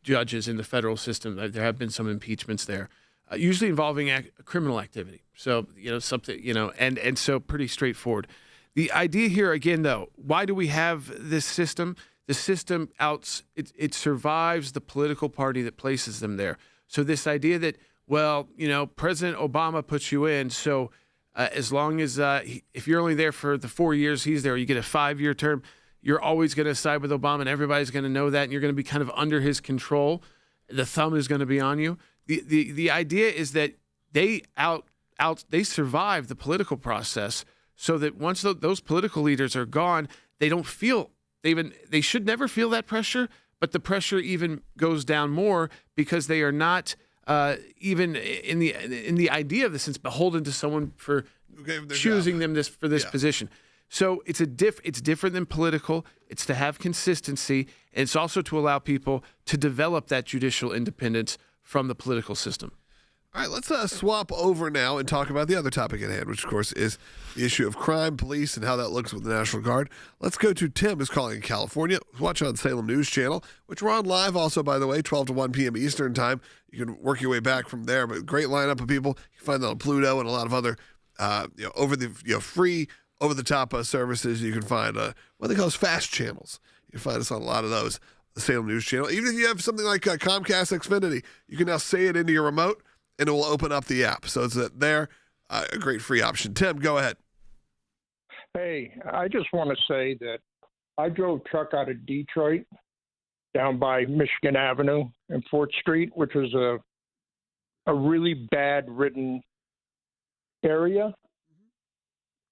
judges in the federal system. There have been some impeachments there, usually involving criminal activity. So, something, and so pretty straightforward. The idea here, again, though, why do we have this system? The system it survives the political party that places them there. So this idea that, well, President Obama puts you in, so as long as if you're only there for the 4 years he's there, you get a 5-year term, you're always going to side with Obama, and everybody's going to know that, and you're going to be kind of under his control. The thumb is going to be on you. The idea is that they survive the political process, so that once those political leaders are gone, they don't feel they should never feel that pressure, but the pressure even goes down more because they are not even in the idea of the sense beholden to someone for choosing them for this position. So it's different than political. It's to have consistency, and it's also to allow people to develop that judicial independence from the political system. All right, let's swap over now and talk about the other topic at hand, which, of course, is the issue of crime, police, and how that looks with the National Guard. Let's go to Tim, who's calling in California. Watch on Salem News Channel, which we're on live also, by the way, 12 to 1 p.m. Eastern Time. You can work your way back from there, but great lineup of people. You can find that on Pluto and a lot of other free, over-the-top services. You can find what they call fast channels. You can find us on a lot of those, the Salem News Channel. Even if you have something like Comcast Xfinity, you can now say it into your remote, and it will open up the app. So it's there, a great free option. Tim, go ahead. Hey, I just want to say that I drove truck out of Detroit down by Michigan Avenue and 4th Street, which was a really bad-ridden area,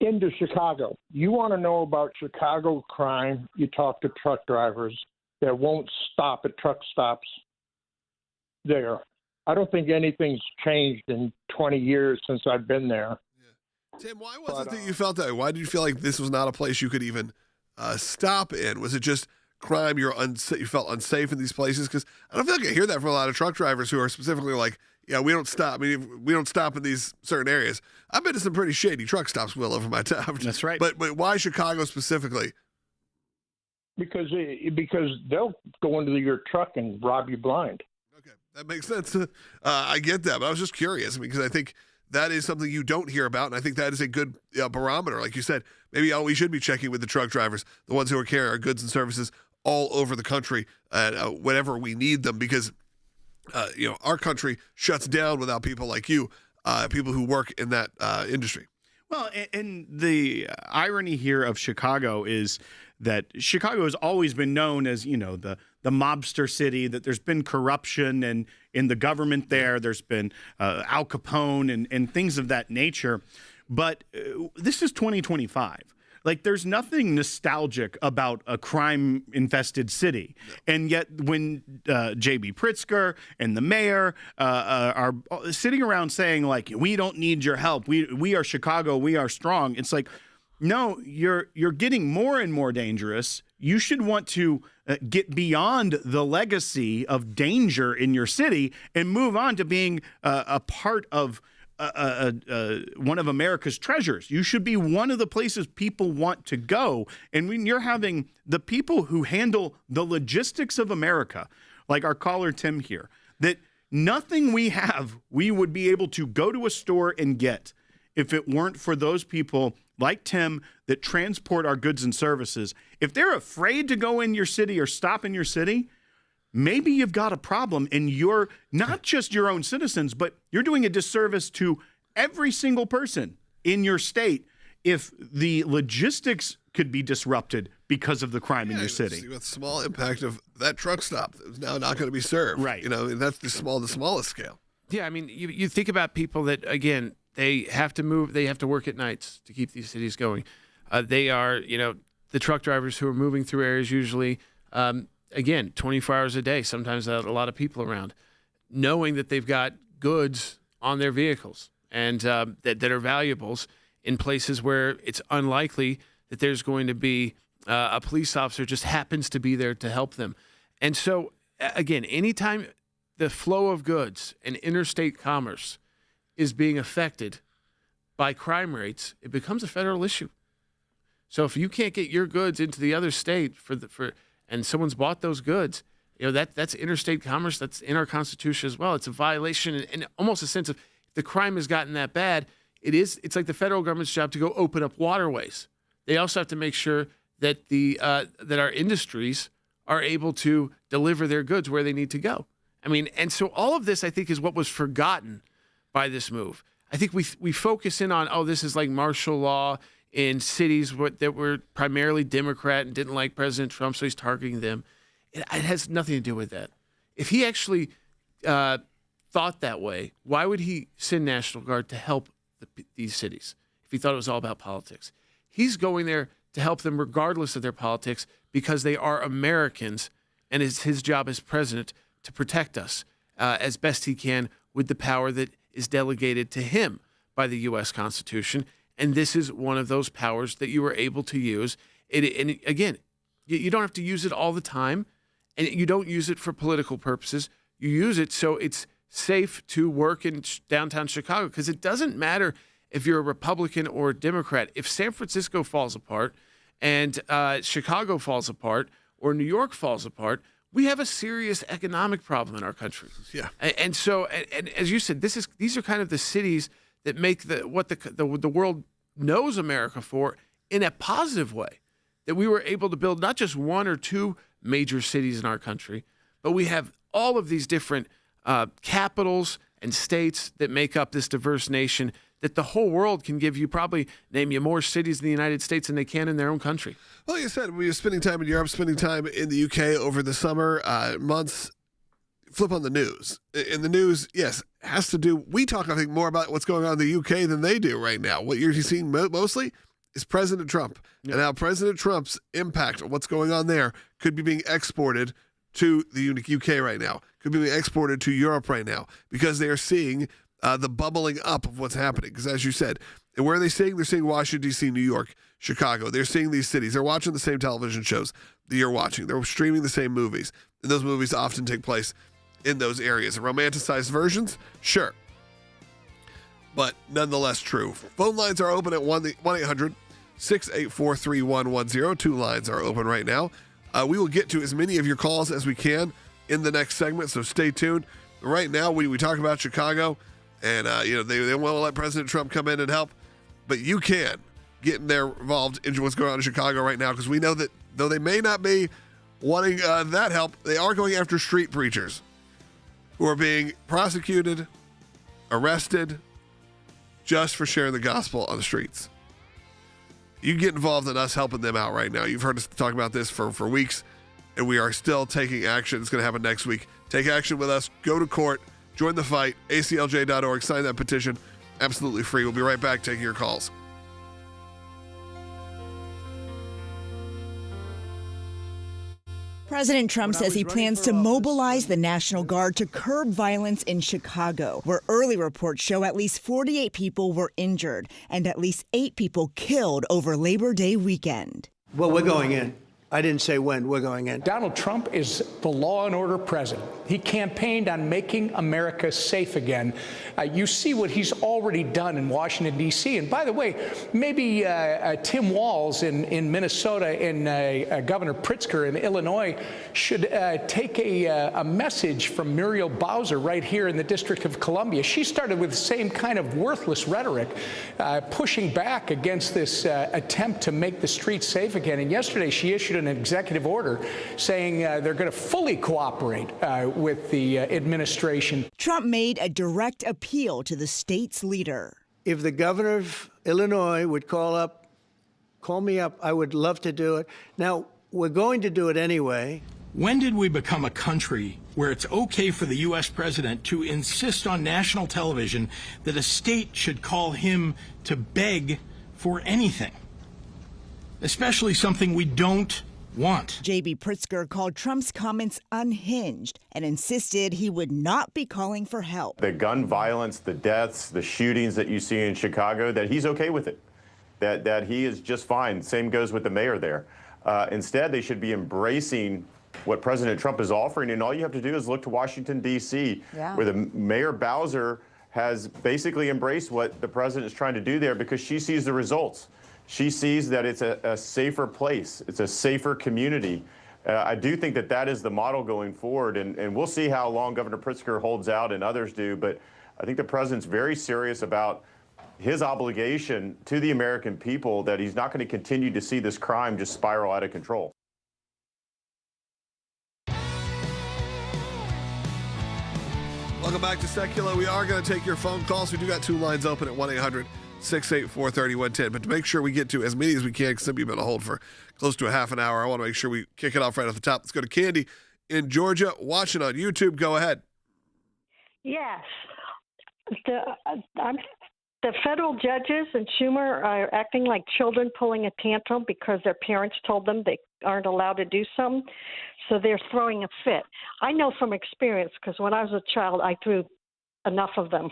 into Chicago. You want to know about Chicago crime, you talk to truck drivers that won't stop at truck stops there. I don't think anything's changed in 20 years since I've been there. Yeah. Tim, why was it that you felt that way? Why did you feel like this was not a place you could even stop in? Was it just crime? You felt unsafe in these places? Because I don't feel like I hear that from a lot of truck drivers who are specifically like, yeah, we don't stop. I mean, we don't stop in these certain areas. I've been to some pretty shady truck stops, Will, over my time. That's right. But why Chicago specifically? Because they'll go into your truck and rob you blind. That makes sense. I get that, but I was just curious because I think that is something you don't hear about, and I think that is a good barometer. Like you said, maybe we should be checking with the truck drivers, the ones who are carrying our goods and services all over the country, whenever we need them, because our country shuts down without people like you, people who work in that industry. Well, and the irony here of Chicago is that Chicago has always been known as, the mobster city, that there's been corruption and in the government there. There's been Al Capone and things of that nature. But this is 2025. Like, there's nothing nostalgic about a crime-infested city. And yet when J.B. Pritzker and the mayor are sitting around saying, like, we don't need your help. We are Chicago. We are strong. It's like, no, you're getting more and more dangerous. You should want to get beyond the legacy of danger in your city and move on to being a part of one of America's treasures. You should be one of the places people want to go. And when you're having the people who handle the logistics of America, like our caller Tim here, that nothing we have, we would be able to go to a store and get if it weren't for those people like Tim that transport our goods and services. If they're afraid to go in your city or stop in your city, maybe you've got a problem, and you're not just your own citizens, but you're doing a disservice to every single person in your state if the logistics could be disrupted because of the crime in your city. See what small impact of that truck stop that is now not going to be served. Right. And that's the smallest scale. Yeah, I mean, you think about people that, again, they have to move, they have to work at nights to keep these cities going. They are, the truck drivers who are moving through areas usually, again, 24 hours a day, sometimes a lot of people around, knowing that they've got goods on their vehicles and that are valuables in places where it's unlikely that there's going to be a police officer just happens to be there to help them. And so, again, anytime the flow of goods and interstate commerce is being affected by crime rates, it becomes a federal issue. So if you can't get your goods into the other state and someone's bought those goods, that's interstate commerce. That's in our Constitution as well. It's a violation, and almost a sense of if the crime has gotten that bad. It's like the federal government's job to go open up waterways. They also have to make sure that that our industries are able to deliver their goods where they need to go. I mean, and so all of this, I think, is what was forgotten by this move. I think we focus in on, this is like martial law in cities that were primarily Democrat and didn't like President Trump, so he's targeting them. It has nothing to do with that. If he actually thought that way, why would he send National Guard to help these cities if he thought it was all about politics? He's going there to help them regardless of their politics because they are Americans, and it's his job as president to protect us as best he can with the power that is delegated to him by the U.S. Constitution. And this is one of those powers that you were able to use. And again, you don't have to use it all the time, and you don't use it for political purposes. You use it so it's safe to work in downtown Chicago, because it doesn't matter if you're a Republican or a Democrat. If San Francisco falls apart and Chicago falls apart or New York falls apart, we have a serious economic problem in our country. Yeah. And so, as you said, these are kind of the cities that make what the world knows America for in a positive way. That we were able to build not just one or two major cities in our country, but we have all of these different capitals and states that make up this diverse nation, that the whole world can name you more cities in the United States than they can in their own country. Well, like you said, we were spending time in Europe, spending time in the UK over the summer months. Flip on the news. In the news, yes, has to do, we talk, I think, more about what's going on in the UK than they do right now. What you're seeing mostly is President Trump, and how President Trump's impact on what's going on there could be being exported to the UK right now, could be being exported to Europe right now, because they are seeing the bubbling up of what's happening. Because as you said, and where are they seeing? They're seeing Washington, D.C., New York, Chicago. They're seeing these cities. They're watching the same television shows that you're watching. They're streaming the same movies. And those movies often take place in those areas. Romanticized versions? Sure. But nonetheless true. Phone lines are open at 1-800-684-3110. Two lines are open right now. We will get to as many of your calls as we can in the next segment, so stay tuned. Right now, we talk about Chicago, and they won't let President Trump come in and help, but you can get involved in what's going on in Chicago right now, because we know that though they may not be wanting that help, they are going after street preachers who are being prosecuted, arrested, just for sharing the gospel on the streets. You get involved in us helping them out right now. You've heard us talk about this for weeks, and we are still taking action. It's going to happen next week. Take action with us. Go to court. Join the fight. ACLJ.org. Sign that petition. Absolutely free. We'll be right back taking your calls. President Trump says he plans to mobilize the National Guard to curb violence in Chicago, where early reports show at least 48 people were injured and at least 8 people killed over Labor Day weekend. Well, we're going in. I didn't say when. We're going in. Donald Trump is the law and order president. He campaigned on making America safe again. You see what he's already done in Washington, D.C. And by the way, maybe Tim Walz in Minnesota and Governor Pritzker in Illinois should take a message from Muriel Bowser right here in the District of Columbia. She started with the same kind of worthless rhetoric, pushing back against this attempt to make the streets safe again. And yesterday she issued an executive order saying they're going to fully cooperate with the administration. Trump made a direct appeal to the state's leader. If the governor of Illinois would call me up, I would love to do it. Now, we're going to do it anyway. When did we become a country where it's okay for the U.S. president to insist on national television that a state should call him to beg for anything, especially something we don't want? J.B. Pritzker called Trump's comments unhinged and insisted he would not be calling for help. The gun violence, the deaths, the shootings that you see in Chicago, that he's okay with it, that he is just fine. Same goes with the mayor there. Instead, they should be embracing what President Trump is offering, and all you have to do is look to Washington, D.C., where the Mayor Bowser has basically embraced what the president is trying to do there because she sees the results. She sees that it's a safer place. It's a safer community. I do think that that is the model going forward, and we'll see how long Governor Pritzker holds out and others do, but I think the president's very serious about his obligation to the American people, that he's not going to continue to see this crime just spiral out of control. Welcome back to Sekulow. We are going to take your phone calls. We do got 2 lines open at 1-800-684-3110. But to make sure we get to as many as we can, because some of you have been on hold for close to a half an hour, I want to make sure we kick it off right off the top. Let's go to Candy in Georgia, watching on YouTube. Go ahead. Yes. The federal judges and Schumer are acting like children pulling a tantrum because their parents told them they aren't allowed to do something. So they're throwing a fit. I know from experience because when I was a child, I threw enough of them.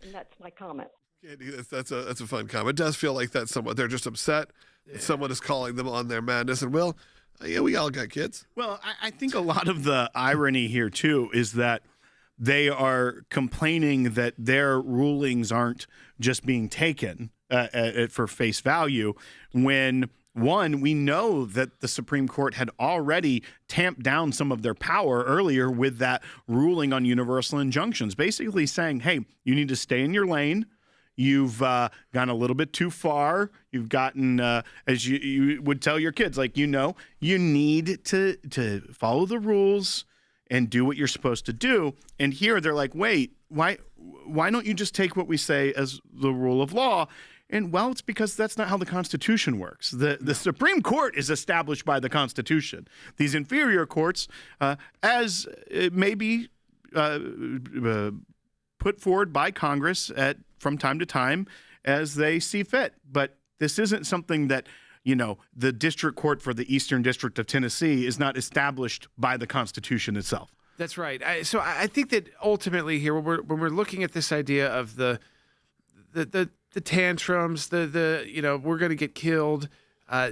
And that's my comment. Candy, that's a fun comment. It does feel like that's somewhat, they're just upset that someone is calling them on their madness. And Will, yeah, we all got kids. Well, I think a lot of the irony here, too, is that they are complaining that their rulings aren't just being taken for face value when, one, we know that the Supreme Court had already tamped down some of their power earlier with that ruling on universal injunctions, basically saying, hey, you need to stay in your lane. You've gone a little bit too far. You've gotten, as you would tell your kids, like, you need to follow the rules and do what you're supposed to do. And here they're like, wait, why don't you just take what we say as the rule of law? And, well, it's because that's not how the Constitution works. The Supreme Court is established by the Constitution. These inferior courts, as it may be put forward by Congress from time to time as they see fit. But this isn't something that, the District Court for the Eastern District of Tennessee is not established by the Constitution itself. That's right. So I think that ultimately here, when we're looking at this idea of the tantrums, we're going to get killed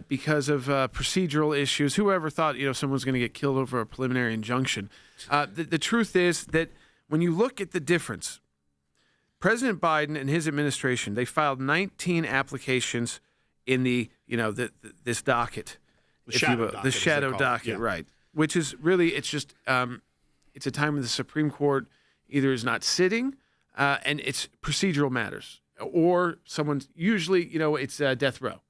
because of procedural issues. Whoever thought someone's going to get killed over a preliminary injunction? The truth is that when you look at the difference, President Biden and his administration, they filed 19 applications in this docket, the shadow docket, right? Which is really, it's just it's a time when the Supreme Court either is not sitting, and it's procedural matters, or someone's usually it's death row.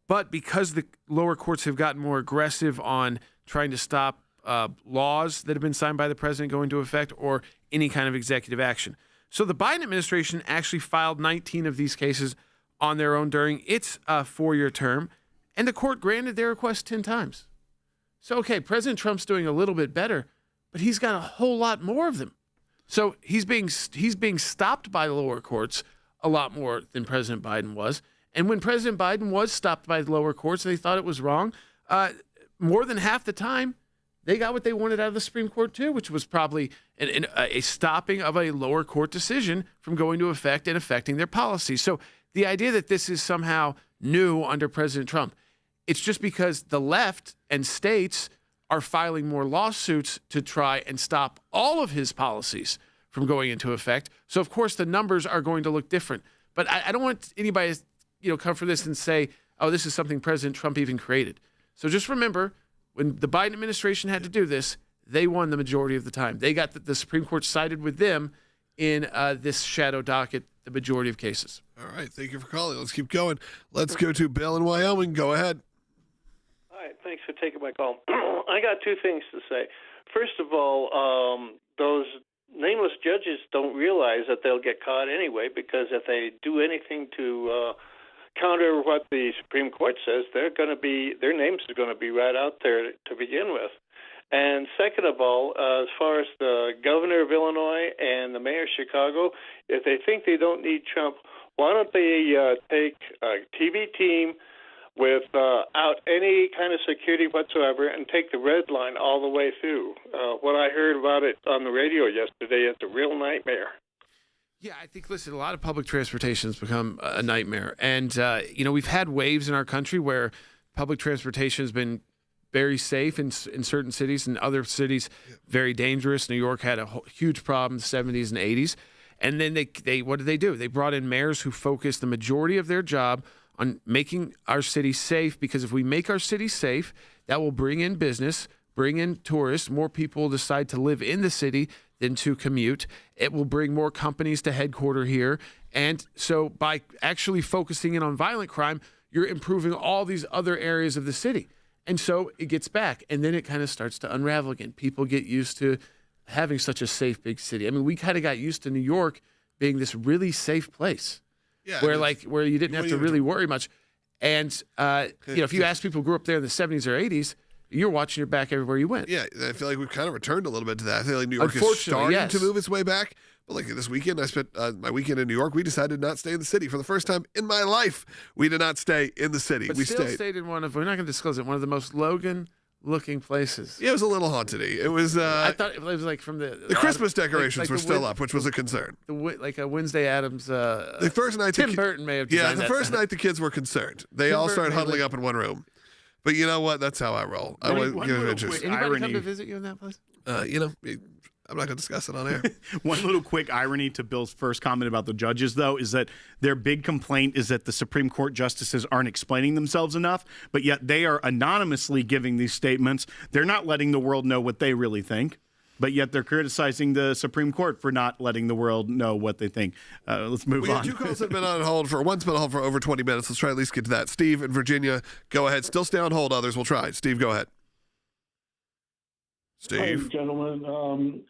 But because the lower courts have gotten more aggressive on trying to stop laws that have been signed by the president going into effect or any kind of executive action. So the Biden administration actually filed 19 of these cases on their own during its 4-year term, and the court granted their request 10 times. So, okay, President Trump's doing a little bit better, but he's got a whole lot more of them. So he's being stopped by the lower courts a lot more than President Biden was. And when President Biden was stopped by the lower courts, they thought it was wrong. More than half the time, they got what they wanted out of the Supreme Court too, which was probably a stopping of a lower court decision from going into effect and affecting their policy. So the idea that this is somehow new under President Trump, it's just because the left and states are filing more lawsuits to try and stop all of his policies from going into effect. So, of course, the numbers are going to look different. But I don't want anybody to come for this and say, oh, this is something President Trump even created. So just remember, when the Biden administration had to do this, they won the majority of the time. They got the Supreme Court sided with them in this shadow docket, the majority of cases. All right. Thank you for calling. Let's keep going. Let's go to Bill in Wyoming. Go ahead. Hi. Thanks for taking my call. I got 2 things to say. First of all, those nameless judges don't realize that they'll get caught anyway, because if they do anything to counter what the Supreme Court says, their names are going to be right out there to begin with. And second of all, as far as the governor of Illinois and the mayor of Chicago, if they think they don't need Trump, why don't they take a TV team without any kind of security whatsoever and take the red line all the way through? What I heard about it on the radio yesterday is a real nightmare. Yeah, I think, listen, a lot of public transportation has become a nightmare. And, we've had waves in our country where public transportation has been very safe in certain cities, and other cities very dangerous. New York had a huge problem in the 70s and 80s. And then they what did they do? They brought in mayors who focused the majority of their job on making our city safe, because if we make our city safe, that will bring in business, bring in tourists. More people will decide to live in the city than to commute. It will bring more companies to headquarter here. And so by actually focusing in on violent crime, you're improving all these other areas of the city. And so it gets back, and then it kind of starts to unravel again. People get used to having such a safe big city. I mean, we kind of got used to New York being this really safe place, where you didn't have to really worry much. And if you ask people who grew up there in the 70s or 80s, you're watching your back everywhere you went. Yeah, I feel like we've kind of returned a little bit to that. I feel like New York is starting to move its way back. But like this weekend, I spent my weekend in New York. We decided not to stay in the city. For the first time in my life, we did not stay in the city. But we still stayed in one of, we're not going to disclose it, one of the most Logan-looking places. Yeah, it was a little haunted-y. It was. I thought it was like from the Christmas decorations were still up, which was a concern. Like a Wednesday Addams. The first night, Tim Burton may have designed the first night the kids were concerned. They all started huddling up in one room. But you know what? That's how I roll. Anybody come to visit you in that place? I'm not going to discuss it on air. One little quick irony to Bill's first comment about the judges, though, is that their big complaint is that the Supreme Court justices aren't explaining themselves enough, but yet they are anonymously giving these statements. They're not letting the world know what they really think, but yet they're criticizing the Supreme Court for not letting the world know what they think. Let's move on. Two calls have been on hold one's been on hold for over 20 minutes. Let's try at least get to that. Steve in Virginia, go ahead. Still stay on hold. Others will try. Steve, go ahead. Steve. Hi, gentlemen.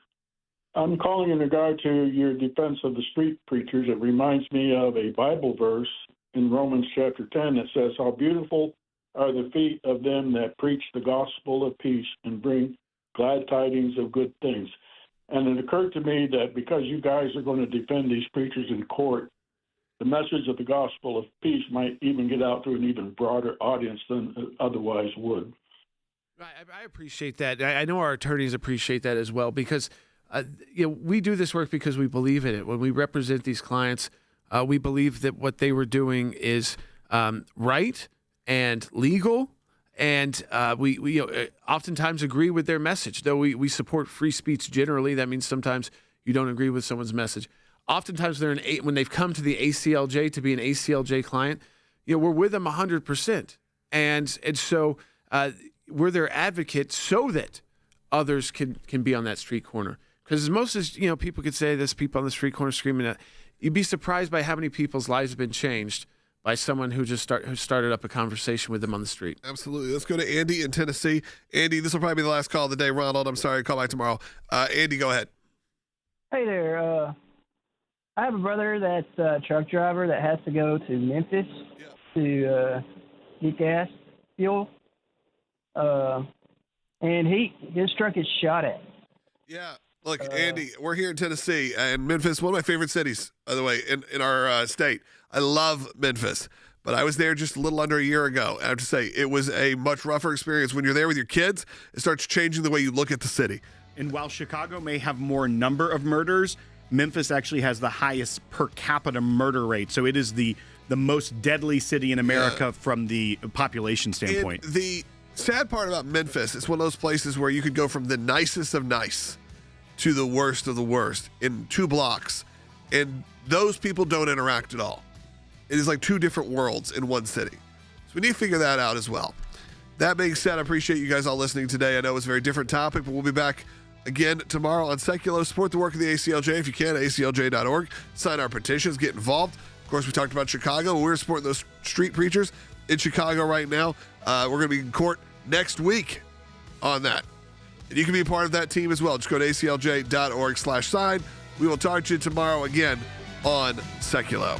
I'm calling in regard to your defense of the street preachers. It reminds me of a Bible verse in Romans chapter 10 that says, "How beautiful are the feet of them that preach the gospel of peace and bring glad tidings of good things." And it occurred to me that because you guys are going to defend these preachers in court, the message of the gospel of peace might even get out to an even broader audience than it otherwise would. I appreciate that. I know our attorneys appreciate that as well, because we do this work because we believe in it. When we represent these clients, we believe that what they were doing is right and legal, and we oftentimes agree with their message. Though we support free speech generally, that means sometimes you don't agree with someone's message. Oftentimes when they've come to the ACLJ to be an ACLJ client, we're with them 100%, and so we're their advocate so that others can be on that street corner. Because as most as people could say, there's people on the street corner screaming at. You'd be surprised by how many people's lives have been changed by someone who started up a conversation with them on the street. Absolutely. Let's go to Andy in Tennessee. Andy, this will probably be the last call of the day. Ronald, I'm sorry, call back tomorrow. Andy, go ahead. Hey there. I have a brother that's a truck driver that has to go to Memphis to get gas, fuel, and his truck is shot at. Yeah. Look, Andy, we're here in Tennessee, and Memphis, one of my favorite cities, by the way, in our state. I love Memphis, but I was there just a little under a year ago. I have to say, it was a much rougher experience. When you're there with your kids, it starts changing the way you look at the city. And while Chicago may have more number of murders, Memphis actually has the highest per capita murder rate. So it is the most deadly city in America from the population standpoint. And the sad part about Memphis, it's one of those places where you could go from the nicest of nice to the worst of the worst in 2 blocks, and those people don't interact at all. It is like 2 different worlds in one city. So we need to figure that out as well. That being said, I appreciate you guys all listening today. I know it's a very different topic, but we'll be back again tomorrow on Sekulow. Support the work of the ACLJ if you can, aclj.org. Sign our petitions, get involved. Of course, we talked about Chicago. We're supporting those street preachers in Chicago right now. We're going to be in court next week on that. And you can be a part of that team as well. Just go to aclj.org/sign. We will talk to you tomorrow again on Sekulow.